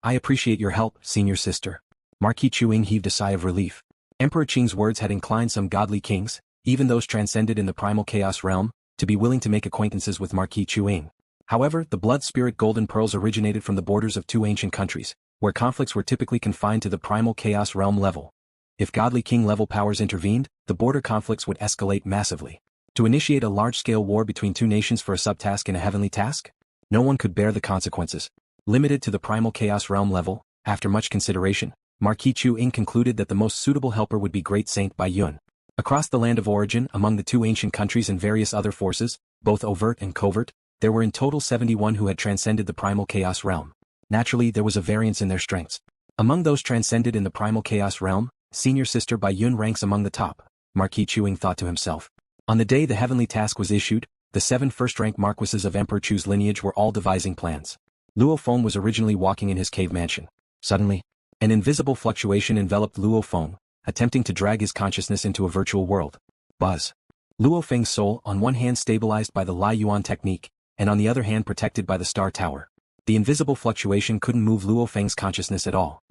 I appreciate your help, senior sister. Marquis Chuing heaved a sigh of relief. Emperor Qing's words had inclined some godly kings, even those transcended in the Primal Chaos Realm, to be willing to make acquaintances with Marquis Chuing. However, the blood spirit golden pearls originated from the borders of two ancient countries, where conflicts were typically confined to the Primal Chaos Realm level. If godly king-level powers intervened, the border conflicts would escalate massively. To initiate a large-scale war between two nations for a subtask in a heavenly task? No one could bear the consequences. Limited to the Primal Chaos Realm level, after much consideration, Marquis Chuing concluded that the most suitable helper would be Great Saint Bai Yun. Across the land of origin, among the two ancient countries and various other forces, both overt and covert, there were in total 71 who had transcended the Primal Chaos Realm. Naturally, there was a variance in their strengths. Among those transcended in the Primal Chaos Realm, Senior Sister Bai Yun ranks among the top, Marquis Chuing thought to himself. On the day the heavenly task was issued, the 7 first-rank marquises of Emperor Chu's lineage were all devising plans. Luo Feng was originally walking in his cave mansion. Suddenly, an invisible fluctuation enveloped Luo Feng, attempting to drag his consciousness into a virtual world. Buzz. Luo Feng's soul on one hand stabilized by the Lai Yuan technique, and on the other hand protected by the Star Tower. The invisible fluctuation couldn't move Luo Feng's consciousness at all.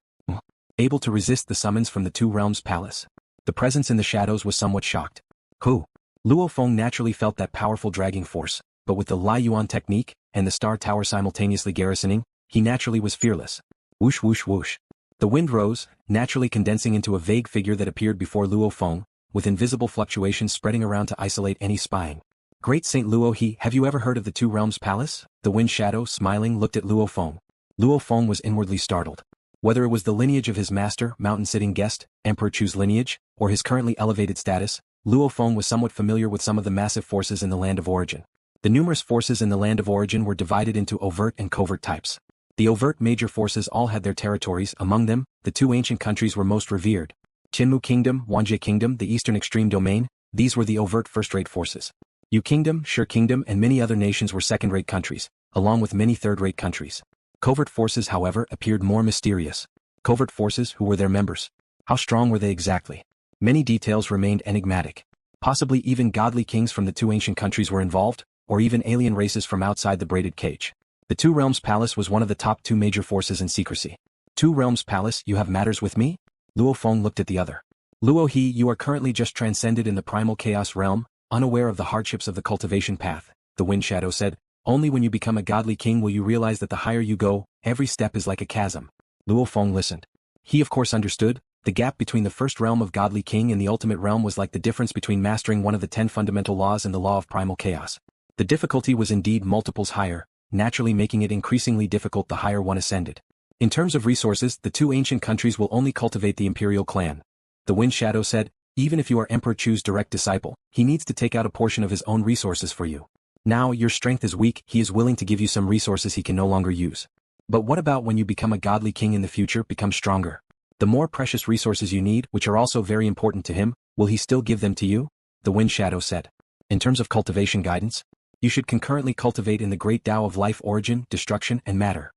Able to resist the summons from the Two Realms Palace. The presence in the shadows was somewhat shocked. Who? Luo Feng naturally felt that powerful dragging force, but with the Lai Yuan technique, and the Star Tower simultaneously garrisoning, he naturally was fearless. Whoosh whoosh whoosh. The wind rose, naturally condensing into a vague figure that appeared before Luo Feng, with invisible fluctuations spreading around to isolate any spying. Great Saint Luo He, have you ever heard of the Two Realms Palace? The wind shadow, smiling, looked at Luo Feng. Luo Feng was inwardly startled. Whether it was the lineage of his master, mountain-sitting guest, Emperor Chu's lineage, or his currently elevated status, Luo Feng was somewhat familiar with some of the massive forces in the land of origin. The numerous forces in the land of origin were divided into overt and covert types. The overt major forces all had their territories. Among them, the two ancient countries were most revered. Qinmu Kingdom, Wanjie Kingdom, the Eastern Extreme Domain, these were the overt first-rate forces. Yu Kingdom, Shi Kingdom and many other nations were second-rate countries, along with many third-rate countries. Covert forces, however, appeared more mysterious. Covert forces, who were their members? How strong were they exactly? Many details remained enigmatic. Possibly even godly kings from the two ancient countries were involved, or even alien races from outside the braided cage. The Two Realms Palace was one of the top 2 major forces in secrecy. Two Realms Palace, you have matters with me? Luo Feng looked at the other. Luo He, you are currently just transcended in the Primal Chaos Realm, unaware of the hardships of the cultivation path, the Wind Shadow said. Only when you become a godly king will you realize that the higher you go, every step is like a chasm. Luo Feng listened. He of course understood. The gap between the first realm of godly king and the ultimate realm was like the difference between mastering one of the 10 fundamental laws and the law of primal chaos. The difficulty was indeed multiples higher, naturally making it increasingly difficult the higher one ascended. In terms of resources, the two ancient countries will only cultivate the imperial clan. The Wind Shadow said, even if you are Emperor Chu's direct disciple, he needs to take out a portion of his own resources for you. Now your strength is weak, he is willing to give you some resources he can no longer use. But what about when you become a godly king in the future, become stronger? The more precious resources you need, which are also very important to him, will he still give them to you? The Wind Shadow said. In terms of cultivation guidance, you should concurrently cultivate in the great Tao of life, origin, destruction, and matter.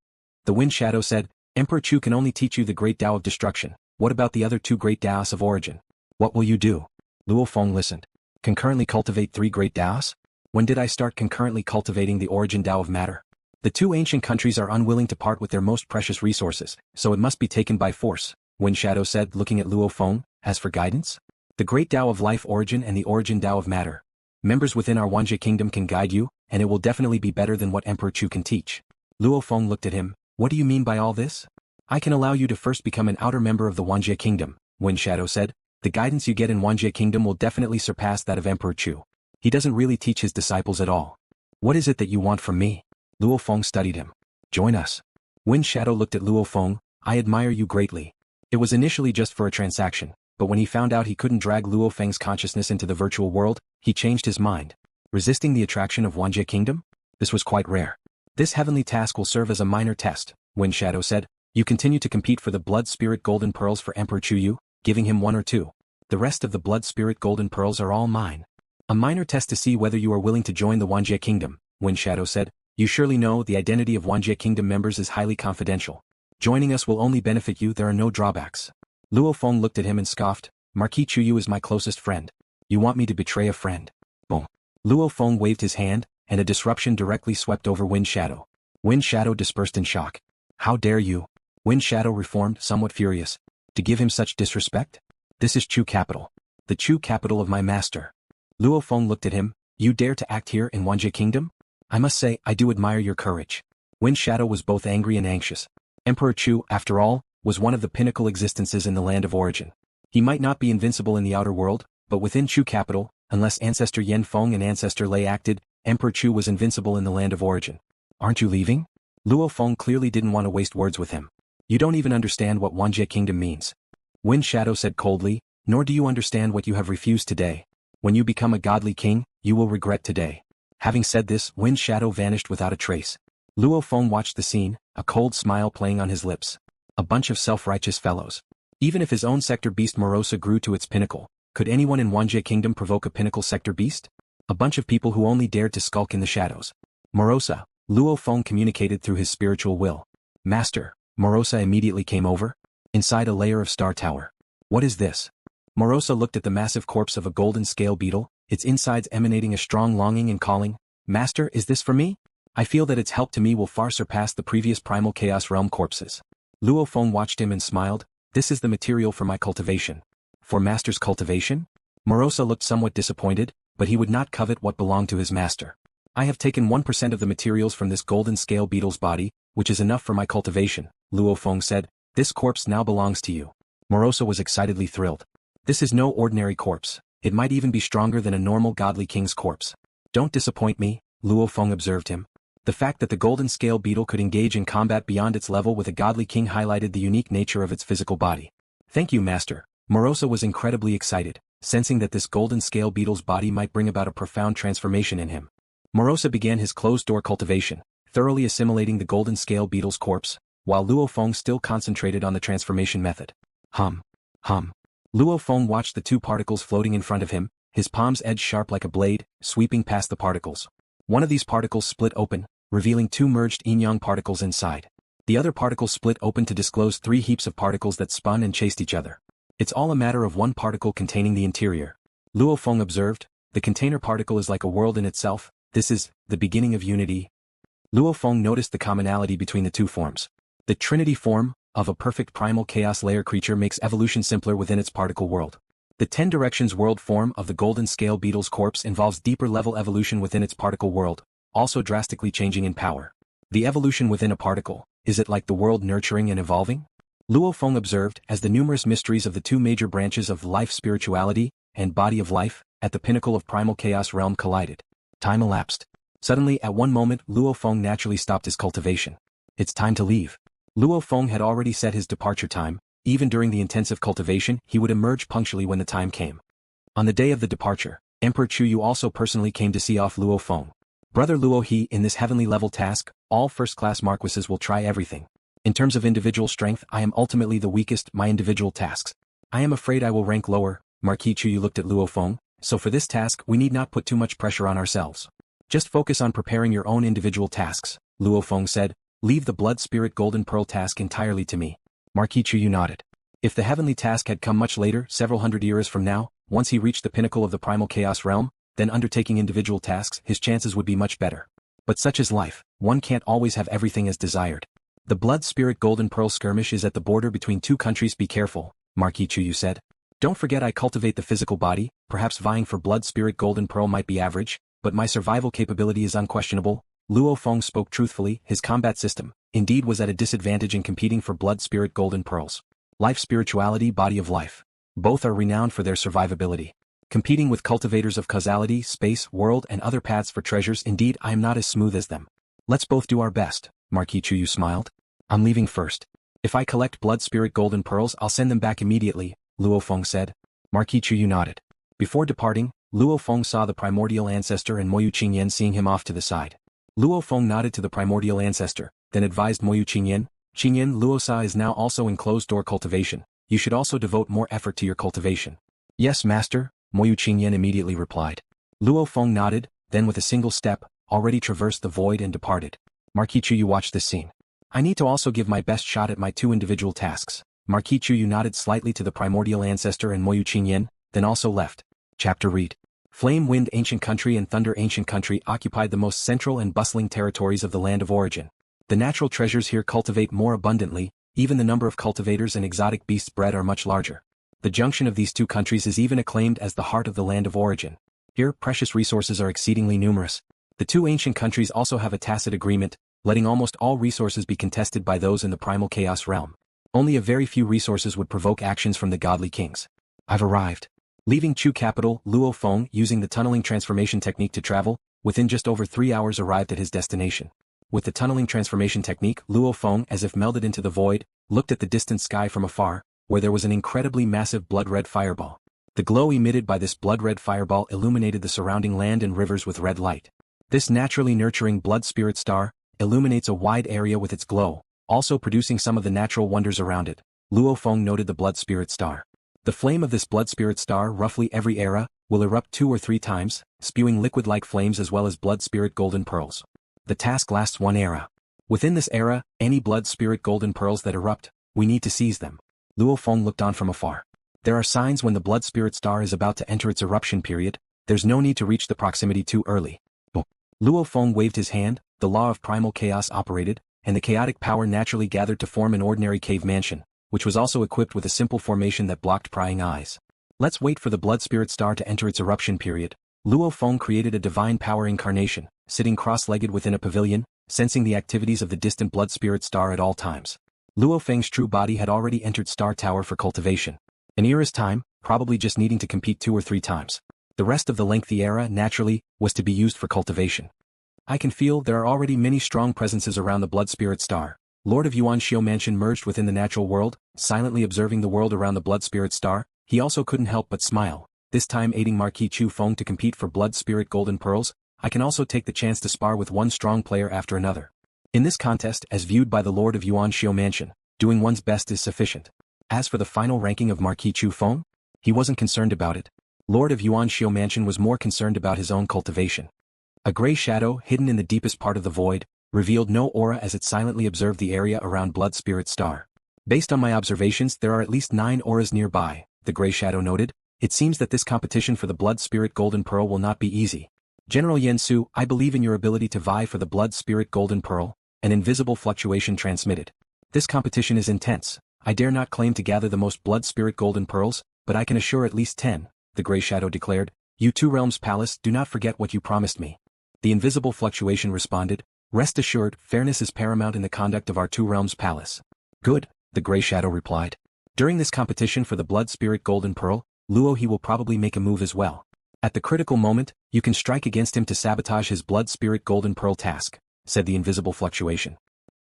The Wind Shadow said, Emperor Chu can only teach you the great Tao of destruction. What about the other 2 great Taos of origin? What will you do? Luo Feng listened. Concurrently cultivate 3 great Taos? When did I start concurrently cultivating the origin Tao of matter? The two ancient countries are unwilling to part with their most precious resources, so it must be taken by force, Wind Shadow said, looking at Luo Feng. As for guidance? The great Tao of life, origin and the origin Tao of matter. Members within our Wanjie Kingdom can guide you, and it will definitely be better than what Emperor Chu can teach. Luo Feng looked at him. What do you mean by all this? I can allow you to first become an outer member of the Wanjie Kingdom, Wind Shadow said. The guidance you get in Wanjie Kingdom will definitely surpass that of Emperor Chu. He doesn't really teach his disciples at all. What is it that you want from me? Luo Feng studied him. Join us. Wind Shadow looked at Luo Feng. I admire you greatly. It was initially just for a transaction, but when he found out he couldn't drag Luo Feng's consciousness into the virtual world, he changed his mind. Resisting the attraction of Wanjie Kingdom? This was quite rare. This heavenly task will serve as a minor test, Wind Shadow said. You continue to compete for the Blood Spirit Golden Pearls for Emperor Chuyu, giving him 1 or 2. The rest of the Blood Spirit Golden Pearls are all mine. A minor test to see whether you are willing to join the Wanjie Kingdom, Wind Shadow said. You surely know the identity of Wanjie Kingdom members is highly confidential. Joining us will only benefit you, there are no drawbacks. Luo Feng looked at him and scoffed. Marquis Chuyu is my closest friend. You want me to betray a friend? Boom. Luo Feng waved his hand, and a disruption directly swept over Wind Shadow. Wind Shadow dispersed in shock. How dare you? Wind Shadow reformed, somewhat furious. To give him such disrespect? This is Chu capital. The Chu capital of my master. Luo Feng looked at him. You dare to act here in Wanjie Kingdom? I must say, I do admire your courage. Wind Shadow was both angry and anxious. Emperor Chu, after all, was one of the pinnacle existences in the land of origin. He might not be invincible in the outer world, but within Chu capital, unless Ancestor Yen Feng and Ancestor Lei acted, Emperor Chu was invincible in the land of origin. Aren't you leaving? Luo Feng clearly didn't want to waste words with him. You don't even understand what Wanjie Kingdom means. Wind Shadow said coldly, nor do you understand what you have refused today. When you become a godly king, you will regret today. Having said this, Wind Shadow vanished without a trace. Luo Feng watched the scene, a cold smile playing on his lips. A bunch of self-righteous fellows. Even if his own sector beast Morosa grew to its pinnacle, could anyone in Wanjie Kingdom provoke a pinnacle sector beast? A bunch of people who only dared to skulk in the shadows. Morosa, Luo Feng communicated through his spiritual will. Master, Morosa immediately came over. Inside a layer of Star Tower. What is this? Morosa looked at the massive corpse of a golden scale beetle, its insides emanating a strong longing and calling, Master, is this for me? I feel that its help to me will far surpass the previous Primal Chaos Realm corpses. Luo Feng watched him and smiled, this is the material for my cultivation. For Master's cultivation? Morosa looked somewhat disappointed, but he would not covet what belonged to his master. I have taken 1% of the materials from this golden scale beetle's body, which is enough for my cultivation, Luo Feng said, this corpse now belongs to you. Morosa was excitedly thrilled. This is no ordinary corpse, it might even be stronger than a normal godly king's corpse. Don't disappoint me, Luo Feng observed him. The fact that the golden scale beetle could engage in combat beyond its level with a godly king highlighted the unique nature of its physical body. Thank you, Master. Morosa was incredibly excited, sensing that this golden scale beetle's body might bring about a profound transformation in him. Morosa began his closed-door cultivation, thoroughly assimilating the golden scale beetle's corpse, while Luo Feng still concentrated on the transformation method. Hum. Luo Feng watched the two particles floating in front of him, his palm's edge sharp like a blade, sweeping past the particles. One of these particles split open, revealing two merged yin-yang particles inside. The other particle split open to disclose three heaps of particles that spun and chased each other. It's all a matter of one particle containing the interior. Luo Feng observed, the container particle is like a world in itself, this is the beginning of unity. Luo Feng noticed the commonality between the two forms. The Trinity form, of a perfect primal chaos layer creature makes evolution simpler within its particle world. The 10 directions world form of the golden scale beetle's corpse involves deeper level evolution within its particle world, also drastically changing in power. The evolution within a particle, is it like the world nurturing and evolving? Luo Feng observed as the numerous mysteries of the two major branches of life spirituality and body of life, at the pinnacle of Primal Chaos Realm collided. Time elapsed. Suddenly at one moment Luo Feng naturally stopped his cultivation. It's time to leave. Luo Feng had already set his departure time, even during the intensive cultivation he would emerge punctually when the time came. On the day of the departure, Emperor Chu Yu also personally came to see off Luo Feng. Brother Luo He, in this heavenly level task, all first-class marquises will try everything. In terms of individual strength I am ultimately the weakest, my individual tasks. I am afraid I will rank lower, Marquis Chu Yu looked at Luo Feng, so for this task we need not put too much pressure on ourselves. Just focus on preparing your own individual tasks, Luo Feng said. Leave the Blood Spirit Golden Pearl task entirely to me. Marquis Chu Yu nodded. If the heavenly task had come much later, several hundred years from now, once he reached the pinnacle of the Primal Chaos Realm, then undertaking individual tasks his chances would be much better. But such is life, one can't always have everything as desired. The Blood Spirit Golden Pearl skirmish is at the border between two countries, be careful, Marquis Chu Yu said. Don't forget I cultivate the physical body, perhaps vying for Blood Spirit Golden Pearl might be average, but my survival capability is unquestionable. Luo Feng spoke truthfully, his combat system, indeed was at a disadvantage in competing for Blood Spirit Golden Pearls. Life spirituality, body of life. Both are renowned for their survivability. Competing with cultivators of causality, space, world and other paths for treasures, indeed I am not as smooth as them. Let's both do our best, Marquis Chu Yu smiled. I'm leaving first. If I collect Blood Spirit Golden Pearls I'll send them back immediately, Luo Feng said. Marquis Chu Yu nodded. Before departing, Luo Feng saw the primordial ancestor and Moyu Qingyan seeing him off to the side. Luo Feng nodded to the primordial ancestor, then advised Moyu Qingyan, Luosa is now also in closed-door cultivation, you should also devote more effort to your cultivation. Yes, master, Moyu Qingyan immediately replied. Luo Feng nodded, then with a single step, already traversed the void and departed. Marquis Chu Yu watched this scene. I need to also give my best shot at my two individual tasks. Marquis Chu Yu nodded slightly to the primordial ancestor and Moyu Qingyan, then also left. Chapter read. Flame Wind Ancient Country and Thunder Ancient Country occupied the most central and bustling territories of the land of origin. The natural treasures here cultivate more abundantly, even the number of cultivators and exotic beasts bred are much larger. The junction of these two countries is even acclaimed as the heart of the land of origin. Here, precious resources are exceedingly numerous. The two ancient countries also have a tacit agreement, letting almost all resources be contested by those in the Primal Chaos Realm. Only a very few resources would provoke actions from the godly kings. I've arrived. Leaving Chu capital, Luo Feng, using the tunneling transformation technique to travel, within just over 3 hours arrived at his destination. With the tunneling transformation technique, Luo Feng, as if melded into the void, looked at the distant sky from afar, where there was an incredibly massive blood-red fireball. The glow emitted by this blood-red fireball illuminated the surrounding land and rivers with red light. This naturally nurturing blood spirit star illuminates a wide area with its glow, also producing some of the natural wonders around it. Luo Feng noted the blood spirit star. The flame of this blood spirit star, roughly every era, will erupt 2 or 3 times, spewing liquid-like flames as well as blood spirit golden pearls. The task lasts 1 era. Within this era, any blood spirit golden pearls that erupt, we need to seize them. Luo Feng looked on from afar. There are signs when the blood spirit star is about to enter its eruption period. There's no need to reach the proximity too early. Luo Feng waved his hand, the law of primal chaos operated, and the chaotic power naturally gathered to form an ordinary cave mansion, which was also equipped with a simple formation that blocked prying eyes. Let's wait for the blood spirit star to enter its eruption period. Luo Feng created a divine power incarnation, sitting cross-legged within a pavilion, sensing the activities of the distant blood spirit star at all times. Luo Feng's true body had already entered Star Tower for cultivation. An era's time, probably just needing to compete 2 or 3 times. The rest of the lengthy era, naturally, was to be used for cultivation. I can feel there are already many strong presences around the blood spirit star. Lord of Yuanxiu Mansion merged within the natural world, silently observing the world around the blood spirit star. He also couldn't help but smile, this time aiding Marquis Chu Feng to compete for blood spirit golden pearls. I can also take the chance to spar with one strong player after another. In this contest, as viewed by the Lord of Yuanxiu Mansion, doing one's best is sufficient. As for the final ranking of Marquis Chu Feng, he wasn't concerned about it. Lord of Yuanxiu Mansion was more concerned about his own cultivation. A gray shadow, hidden in the deepest part of the void, revealed no aura as it silently observed the area around blood spirit star. Based on my observations, there are at least 9 auras nearby, the gray shadow noted. It seems that this competition for the blood spirit golden pearl will not be easy. General Yen Su, I believe in your ability to vie for the blood spirit golden pearl. An invisible fluctuation transmitted. This competition is intense. I dare not claim to gather the most blood spirit golden pearls, but I can assure at least 10, the gray shadow declared. You Two Realms Palace, do not forget what you promised me. The invisible fluctuation responded, rest assured, fairness is paramount in the conduct of our Two Realms Palace. Good, the gray shadow replied. During this competition for the blood spirit golden pearl, Luo he will probably make a move as well. At the critical moment, you can strike against him to sabotage his blood spirit golden pearl task, said the invisible fluctuation.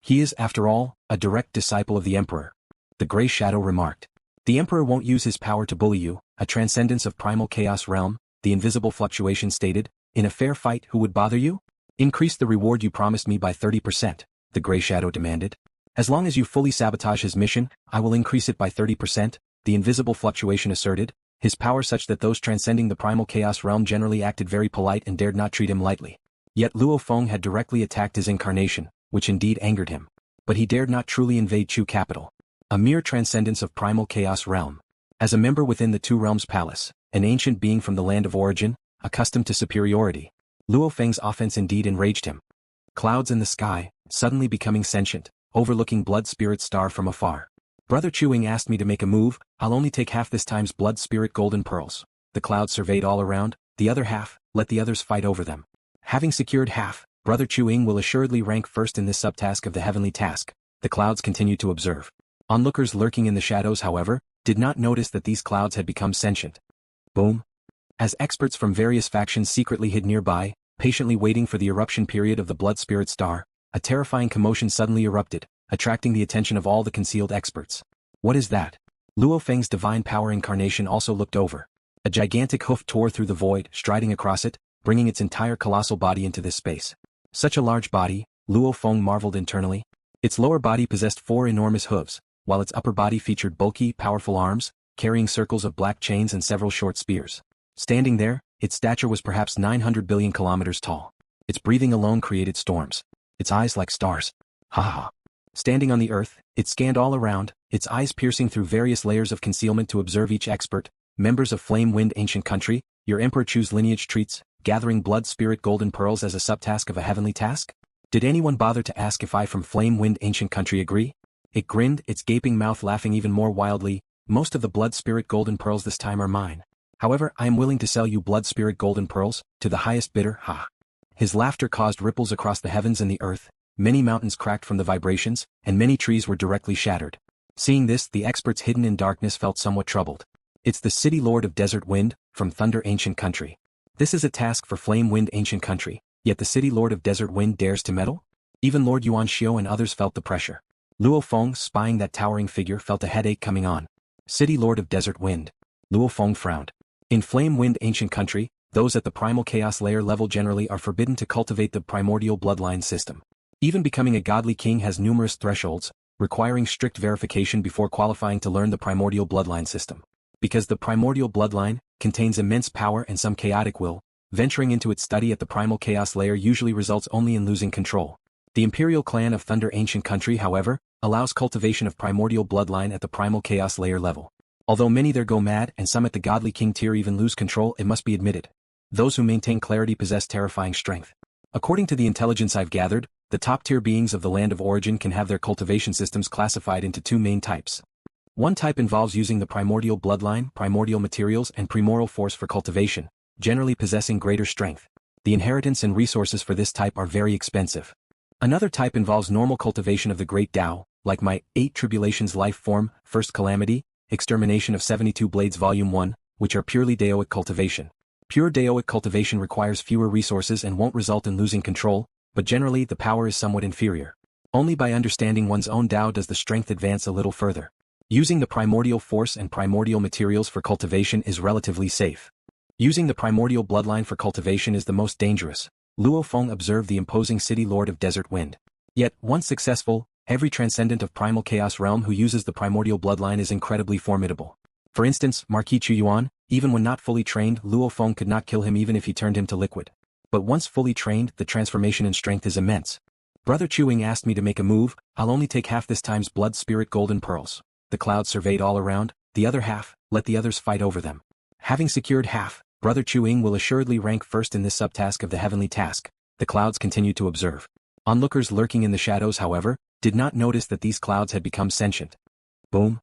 He is, after all, a direct disciple of the Emperor. The gray shadow remarked. The Emperor won't use his power to bully you, a Transcendents of Primal Chaos Realm, the invisible fluctuation stated. In a fair fight, who would bother you? Increase the reward you promised me by 30%, the gray shadow demanded. As long as you fully sabotage his mission, I will increase it by 30%, the invisible fluctuation asserted, his power such that those transcending the Primal Chaos Realm generally acted very polite and dared not treat him lightly. Yet Luo Feng had directly attacked his incarnation, which indeed angered him. But he dared not truly invade Chu capital. A mere Transcendence of Primal Chaos Realm. As a member within the Two Realms Palace, an ancient being from the land of origin, accustomed to superiority, Luo Feng's offense indeed enraged him. Clouds in the sky, suddenly becoming sentient, overlooking blood spirit star from afar. Brother Chuing asked me to make a move. I'll only take half this time's blood spirit golden pearls. The clouds surveyed all around, the other half, let the others fight over them. Having secured half, Brother Chuing will assuredly rank first in this subtask of the heavenly task. The clouds continued to observe. Onlookers lurking in the shadows, however, did not notice that these clouds had become sentient. Boom. As experts from various factions secretly hid nearby, patiently waiting for the eruption period of the blood spirit star, a terrifying commotion suddenly erupted, attracting the attention of all the concealed experts. What is that? LuoFeng's divine power incarnation also looked over. A gigantic hoof tore through the void, striding across it, bringing its entire colossal body into this space. Such a large body, Luo Feng marveled internally. Its lower body possessed 4 enormous hooves, while its upper body featured bulky, powerful arms, carrying circles of black chains and several short spears. Standing there, its stature was perhaps 900 billion kilometers tall. Its breathing alone created storms. Its eyes like stars. Ha ha. Standing on the earth, it scanned all around, its eyes piercing through various layers of concealment to observe each expert. Members of Flame Wind Ancient Country, your Emperor choose lineage treats, gathering blood spirit golden pearls as a subtask of a heavenly task? Did anyone bother to ask if I from Flame Wind Ancient Country agree? It grinned, its gaping mouth laughing even more wildly. Most of the blood spirit golden pearls this time are mine. However, I am willing to sell you blood spirit golden pearls, to the highest bidder, ha. His laughter caused ripples across the heavens and the earth, many mountains cracked from the vibrations, and many trees were directly shattered. Seeing this, the experts hidden in darkness felt somewhat troubled. It's the city lord of desert wind, from thunder ancient country. This is a task for flame wind ancient country, yet the city lord of desert wind dares to meddle? Even Lord Yuan Xiao and others felt the pressure. Luo Feng, spying that towering figure, felt a headache coming on. City lord of desert wind. Luo Feng frowned. In flame wind ancient country, those at the primal chaos layer level generally are forbidden to cultivate the primordial bloodline system. Even becoming a godly king has numerous thresholds, requiring strict verification before qualifying to learn the primordial bloodline system. Because the primordial bloodline contains immense power and some chaotic will, venturing into its study at the primal chaos layer usually results only in losing control. The imperial clan of Thunder ancient country, however, allows cultivation of primordial bloodline at the primal chaos layer level. Although many there go mad and some at the godly king tier even lose control, it must be admitted. Those who maintain clarity possess terrifying strength. According to the intelligence I've gathered, the top-tier beings of the land of origin can have their cultivation systems classified into two main types. One type involves using the primordial bloodline, primordial materials and primordial force for cultivation, generally possessing greater strength. The inheritance and resources for this type are very expensive. Another type involves normal cultivation of the great Tao, like my 8 Tribulations life form, First Calamity, Extermination of 72 Blades Volume 1, which are purely Daoic cultivation. Pure Daoic cultivation requires fewer resources and won't result in losing control, but generally the power is somewhat inferior. Only by understanding one's own Tao does the strength advance a little further. Using the primordial force and primordial materials for cultivation is relatively safe. Using the primordial bloodline for cultivation is the most dangerous. Luo Feng observed the imposing city lord of desert wind. Yet, once successful, every transcendent of Primal Chaos Realm who uses the primordial bloodline is incredibly formidable. For instance, Marquis Chu Yuan, even when not fully trained, Luo Feng could not kill him even if he turned him to liquid. But once fully trained, the transformation in strength is immense. Brother Chuing asked me to make a move, I'll only take half this time's blood spirit golden pearls. The clouds surveyed all around, the other half, let the others fight over them. Having secured half, Brother Chuing will assuredly rank first in this subtask of the heavenly task. The clouds continued to observe. Onlookers lurking in the shadows, however, did not notice that these clouds had become sentient. Boom.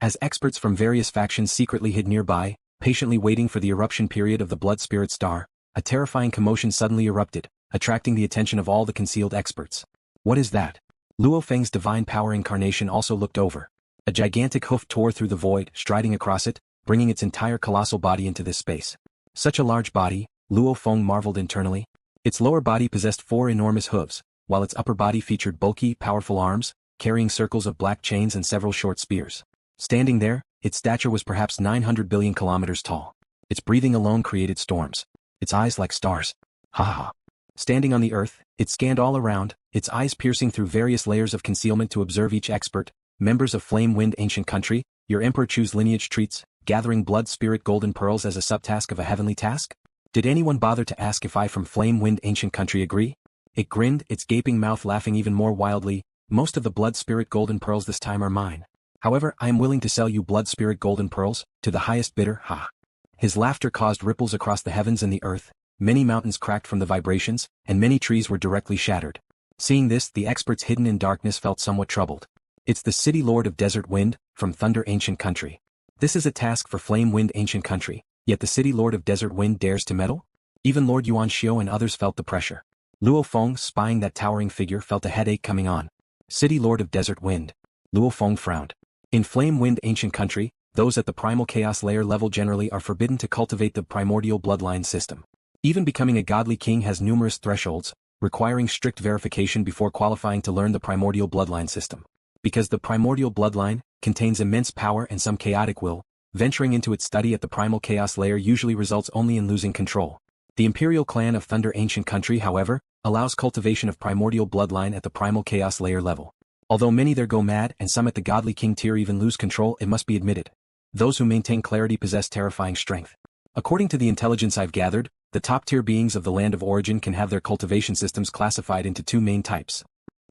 As experts from various factions secretly hid nearby, patiently waiting for the eruption period of the blood spirit star, a terrifying commotion suddenly erupted, attracting the attention of all the concealed experts. What is that? Luo Feng's divine power incarnation also looked over. A gigantic hoof tore through the void, striding across it, bringing its entire colossal body into this space. Such a large body, Luo Feng marveled internally. Its lower body possessed 4 enormous hooves, while its upper body featured bulky, powerful arms, carrying circles of black chains and several short spears. Standing there, its stature was perhaps 900 billion kilometers tall. Its breathing alone created storms. Its eyes like stars. Ha ha. Standing on the earth, it scanned all around, its eyes piercing through various layers of concealment to observe each expert. Members of Flame Wind Ancient Country, your Emperor Chu's lineage treats, gathering blood spirit golden pearls as a subtask of a heavenly task? Did anyone bother to ask if I from Flame Wind Ancient Country agree? It grinned, its gaping mouth laughing even more wildly. Most of the blood spirit golden pearls this time are mine. However, I am willing to sell you blood spirit golden pearls, to the highest bidder, ha. His laughter caused ripples across the heavens and the earth, many mountains cracked from the vibrations, and many trees were directly shattered. Seeing this, the experts hidden in darkness felt somewhat troubled. It's the city lord of desert wind, from Thunder Ancient Country. This is a task for Flame Wind Ancient Country, yet the city lord of desert wind dares to meddle? Even Lord Yuan Xiao and others felt the pressure. Luo Feng, spying that towering figure, felt a headache coming on. City lord of desert wind. Luo Feng frowned. In Flame Wind Ancient Country, those at the Primal Chaos layer level generally are forbidden to cultivate the Primordial Bloodline system. Even becoming a godly king has numerous thresholds, requiring strict verification before qualifying to learn the Primordial Bloodline system. Because the Primordial Bloodline contains immense power and some chaotic will, venturing into its study at the Primal Chaos layer usually results only in losing control. The Imperial clan of Thunder Ancient Country, however, allows cultivation of Primordial Bloodline at the Primal Chaos layer level. Although many there go mad and some at the godly king tier even lose control, it must be admitted. Those who maintain clarity possess terrifying strength. According to the intelligence I've gathered, the top-tier beings of the land of origin can have their cultivation systems classified into two main types.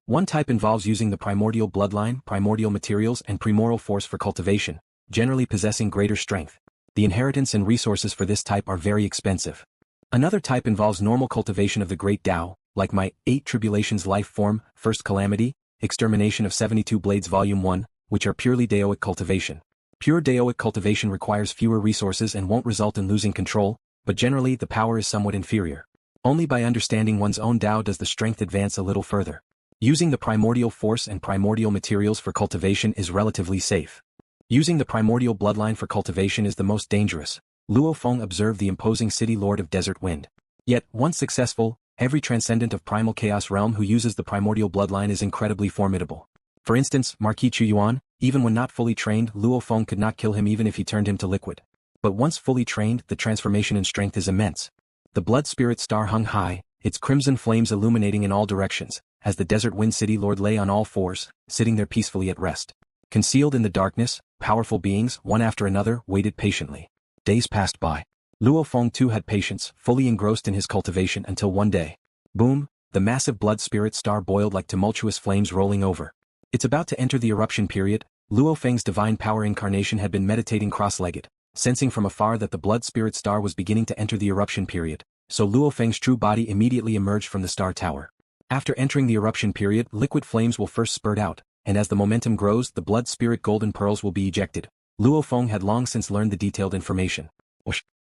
One type involves using the primordial bloodline, primordial materials and primordial force for cultivation, generally possessing greater strength. The inheritance and resources for this type are very expensive. Another type involves normal cultivation of the great Tao, like my 8 Tribulations life form, First Calamity, Extermination of 72 Blades Volume 1, which are purely Daoic cultivation. Pure Daoic cultivation requires fewer resources and won't result in losing control, but generally the power is somewhat inferior. Only by understanding one's own Dao does the strength advance a little further. Using the primordial force and primordial materials for cultivation is relatively safe. Using the primordial bloodline for cultivation is the most dangerous. Luo Feng observed the imposing city lord of Desert Wind. Yet, once successful, every transcendent of Primal Chaos Realm who uses the primordial bloodline is incredibly formidable. For instance, Marquis Chu Yuan, even when not fully trained, Luo Feng could not kill him even if he turned him to liquid. But once fully trained, the transformation in strength is immense. The blood spirit star hung high, its crimson flames illuminating in all directions, as the Desert Wind City Lord lay on all fours, sitting there peacefully at rest. Concealed in the darkness, powerful beings, one after another, waited patiently. Days passed by. Luo Feng too had patience, fully engrossed in his cultivation until one day. Boom, the massive blood spirit star boiled like tumultuous flames rolling over. It's about to enter the eruption period. Luo Feng's divine power incarnation had been meditating cross-legged, sensing from afar that the blood spirit star was beginning to enter the eruption period, so Luo Feng's true body immediately emerged from the star tower. After entering the eruption period, liquid flames will first spurt out, and as the momentum grows, the blood spirit golden pearls will be ejected. Luo Feng had long since learned the detailed information.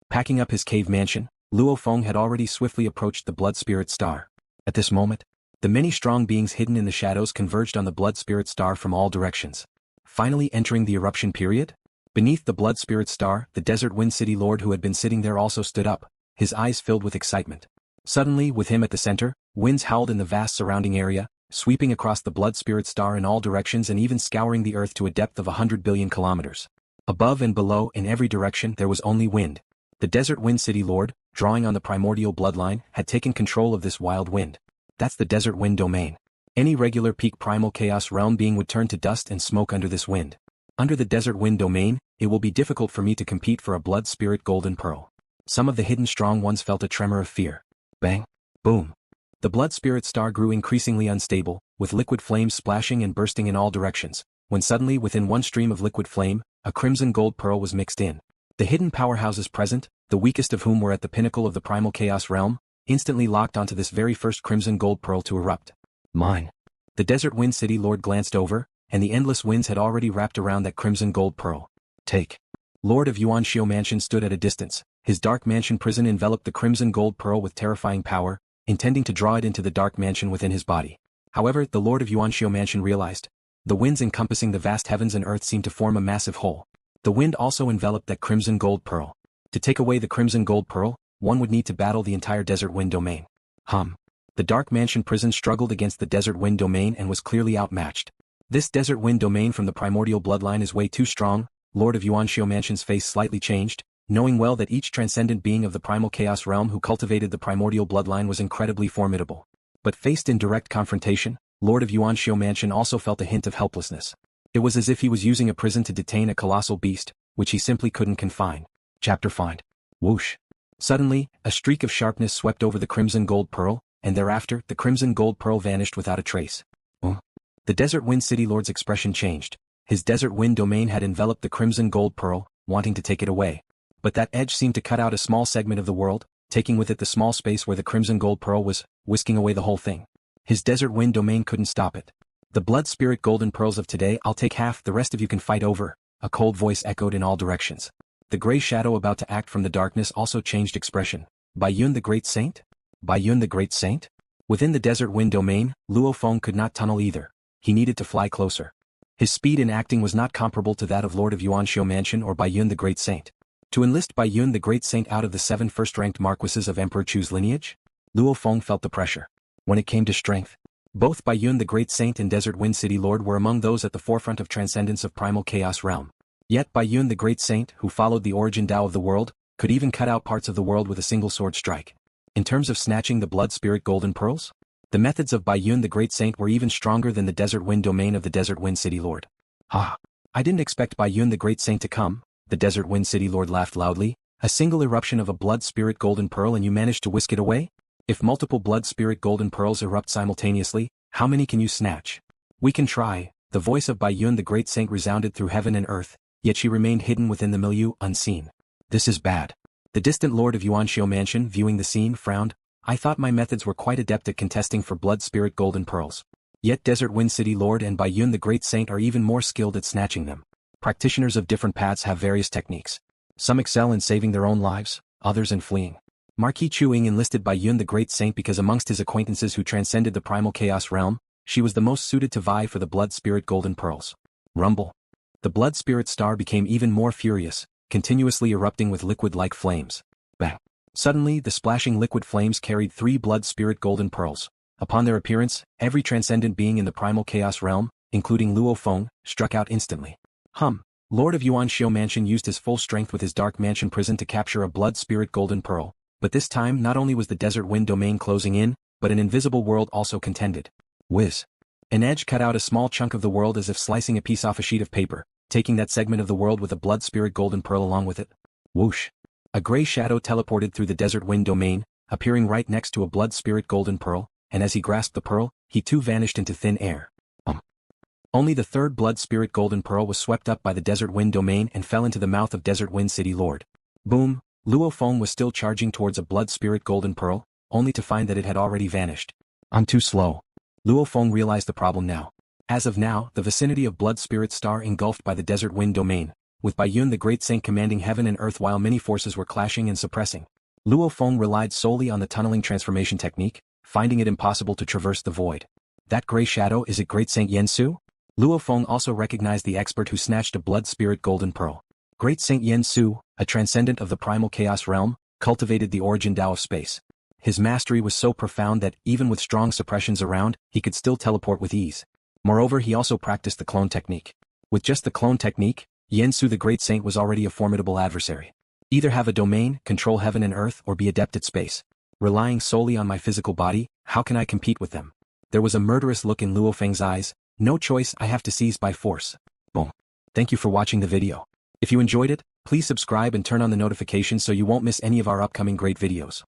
Packing up his cave mansion, Luo Feng had already swiftly approached the blood spirit star. At this moment, the many strong beings hidden in the shadows converged on the blood spirit star from all directions. Finally entering the eruption period? Beneath the blood spirit star, the Desert Wind City Lord who had been sitting there also stood up, his eyes filled with excitement. Suddenly, with him at the center, winds howled in the vast surrounding area, sweeping across the blood spirit star in all directions and even scouring the earth to a depth of 100 billion kilometers. Above and below, in every direction, there was only wind. The Desert Wind City Lord, drawing on the primordial bloodline, had taken control of this wild wind. That's the Desert Wind domain. Any regular peak Primal Chaos Realm being would turn to dust and smoke under this wind. Under the Desert Wind domain, it will be difficult for me to compete for a blood spirit golden pearl. Some of the hidden strong ones felt a tremor of fear. Bang! Boom! The blood spirit star grew increasingly unstable, with liquid flames splashing and bursting in all directions, when suddenly within one stream of liquid flame, a crimson gold pearl was mixed in. The hidden powerhouses present, the weakest of whom were at the pinnacle of the Primal Chaos Realm, instantly locked onto this very first crimson gold pearl to erupt. Mine. The Desert Wind City Lord glanced over, and the endless winds had already wrapped around that crimson gold pearl. Take. Lord of Yuanxiu Mansion stood at a distance, his dark mansion prison enveloped the crimson gold pearl with terrifying power, intending to draw it into the dark mansion within his body. However, the Lord of Yuanxiu Mansion realized, the winds encompassing the vast heavens and earth seemed to form a massive hole. The wind also enveloped that crimson gold pearl. To take away the crimson gold pearl, one would need to battle the entire Desert Wind domain. The Dark Mansion prison struggled against the Desert Wind domain and was clearly outmatched. This Desert Wind domain from the Primordial Bloodline is way too strong. Lord of Yuanxiu Mansion's face slightly changed, knowing well that each transcendent being of the Primal Chaos Realm who cultivated the Primordial Bloodline was incredibly formidable. But faced in direct confrontation, Lord of Yuanxiu Mansion also felt a hint of helplessness. It was as if he was using a prison to detain a colossal beast, which he simply couldn't confine. Chapter Find. Whoosh. Suddenly, a streak of sharpness swept over the crimson gold pearl, and thereafter, the crimson gold pearl vanished without a trace. The Desert Wind City Lord's expression changed. His Desert Wind domain had enveloped the crimson gold pearl, wanting to take it away. But that edge seemed to cut out a small segment of the world, taking with it the small space where the crimson gold pearl was, whisking away the whole thing. His Desert Wind domain couldn't stop it. The blood spirit golden pearls of today, I'll take half, the rest of you can fight over, a cold voice echoed in all directions. The gray shadow about to act from the darkness also changed expression. Bai Yun the Great Saint? Bai Yun the Great Saint? Within the Desert Wind domain, Luo Feng could not tunnel either. He needed to fly closer. His speed in acting was not comparable to that of Lord of Yuanxiu Mansion or Bai Yun the Great Saint. To enlist Bai Yun the Great Saint out of the 7 first-ranked marquises of Emperor Chu's lineage? Luo Feng felt the pressure. When it came to strength, both Bai Yun the Great Saint and Desert Wind City Lord were among those at the forefront of Transcendents of Primal Chaos Realm. Yet Bai Yun the Great Saint, who followed the origin Tao of the world, could even cut out parts of the world with a single sword strike. In terms of snatching the blood spirit golden pearls, the methods of Bai Yun the Great Saint were even stronger than the Desert Wind domain of the Desert Wind City Lord. I didn't expect Bai Yun the Great Saint to come, the Desert Wind City Lord laughed loudly. A single eruption of a blood spirit golden pearl and you managed to whisk it away? If multiple blood spirit golden pearls erupt simultaneously, how many can you snatch? We can try. The voice of Bai Yun the Great Saint resounded through heaven and earth, yet she remained hidden within the milieu, unseen. This is bad. The distant Lord of Yuanxiu Mansion, viewing the scene, frowned. I thought my methods were quite adept at contesting for blood spirit golden pearls. Yet Desert Wind City Lord and Bai Yun the Great Saint are even more skilled at snatching them. Practitioners of different paths have various techniques. Some excel in saving their own lives, others in fleeing. Marquis Chuing enlisted Bai Yun the Great Saint because amongst his acquaintances who transcended the Primal Chaos Realm, she was the most suited to vie for the Blood Spirit Golden Pearls. Rumble. The Blood Spirit Star became even more furious, continuously erupting with liquid-like flames. Bang. Suddenly, the splashing liquid flames carried 3 Blood Spirit Golden Pearls. Upon their appearance, every transcendent being in the Primal Chaos Realm, including Luo Feng, struck out instantly. Lord of Yuan Xiu Mansion used his full strength with his Dark Mansion prison to capture a Blood Spirit Golden Pearl, but this time not only was the Desert Wind domain closing in, but an invisible world also contended. Whiz. An edge cut out a small chunk of the world as if slicing a piece off a sheet of paper, taking that segment of the world with a Blood Spirit Golden Pearl along with it. Whoosh. A gray shadow teleported through the Desert Wind domain, appearing right next to a Blood Spirit Golden Pearl, and as he grasped the pearl, he too vanished into thin air. Only the 3rd Blood Spirit Golden Pearl was swept up by the Desert Wind domain and fell into the mouth of Desert Wind City Lord. Boom. Luo Feng was still charging towards a Blood Spirit Golden Pearl, only to find that it had already vanished. I'm too slow. Luo Feng realized the problem now. As of now, the vicinity of Blood Spirit Star engulfed by the Desert Wind domain, with Bai Yun the Great Saint commanding heaven and earth while many forces were clashing and suppressing. Luo Feng relied solely on the tunneling transformation technique, finding it impossible to traverse the void. That gray shadow, is it Great Saint Yansu? Luo Feng also recognized the expert who snatched a Blood Spirit Golden Pearl. Great Saint Yansu, a transcendent of the Primal Chaos Realm, cultivated the origin Tao of space. His mastery was so profound that, even with strong suppressions around, he could still teleport with ease. Moreover, he also practiced the clone technique. With just the clone technique, Yansu the Great Saint was already a formidable adversary. Either have a domain, control heaven and earth, or be adept at space. Relying solely on my physical body, how can I compete with them? There was a murderous look in Luo Feng's eyes. No choice, I have to seize by force. Boom. Thank you for watching the video. If you enjoyed it, please subscribe and turn on the notifications so you won't miss any of our upcoming great videos.